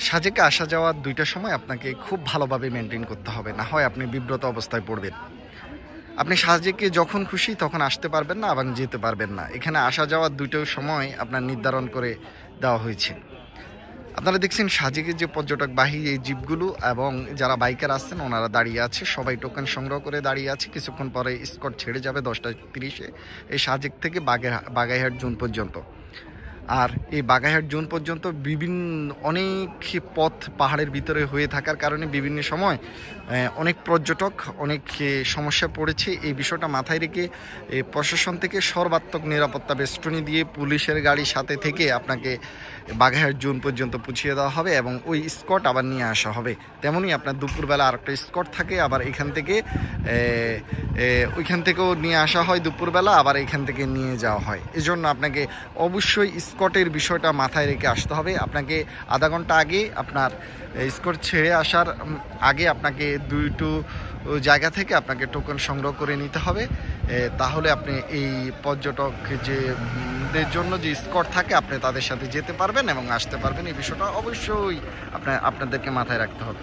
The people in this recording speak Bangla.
সাজেকে আসা যাওয়ার দুইটা সময় আপনাকে খুব ভালোভাবে মেনটেন করতে হবে, না হয় আপনি বিব্রত অবস্থায় পড়বেন। আপনি সাজেকে যখন খুশি তখন আসতে পারবেন না এবং যেতে পারবেন না। এখানে আসা যাওয়ার দুটো সময় আপনার নির্ধারণ করে দেওয়া হয়েছে। আপনারা দেখছেন সাজেকের যে পর্যটকবাহী এই জিপগুলো এবং যারা বাইকার আসছেন ওনারা দাঁড়িয়ে আছে, সবাই টোকেন সংগ্রহ করে দাঁড়িয়ে আছে। কিছুক্ষণ পরে স্কট ছেড়ে যাবে 10টা 30-এ এই সাজেক থেকে বাগাইহাট জোন পর্যন্ত। আর এই বাগাইহাট জোন পর্যন্ত বিভিন্ন অনেক পথ পাহাড়ের ভিতরে হয়ে থাকার কারণে বিভিন্ন সময় অনেক পর্যটক অনেক সমস্যায় পড়েছে। এই বিষয়টা মাথায় রেখে প্রশাসন থেকে সর্বাত্মক নিরাপত্তা বেষ্টনী দিয়ে পুলিশের গাড়ির সাথে থেকে আপনাকে বাগাইহাট জোন পর্যন্ত পৌঁছিয়ে দেওয়া হবে এবং ওই স্কট আবার নিয়ে আসা হবে। তেমনই আপনার দুপুরবেলা আরেকটা স্কট থাকে, আবার এখান থেকে ওইখান থেকেও নিয়ে আসা হয় দুপুরবেলা, আবার এখান থেকে নিয়ে যাওয়া হয়। এজন্য আপনাকে অবশ্যই স্কটের বিষয়টা মাথায় রেখে আসতে হবে। আপনাকে আধা ঘন্টা আগে আপনার স্কট ছেড়ে আসার আগে আপনাকে দুটো জায়গা থেকে আপনাকে টোকেন সংগ্রহ করে নিতে হবে। তাহলে আপনি এই পর্যটক যে দের জন্য যে স্কট থাকে আপনি তাদের সাথে যেতে পারবেন এবং আসতে পারবেন। এই বিষয়টা অবশ্যই আপনাদেরকে মাথায় রাখতে হবে।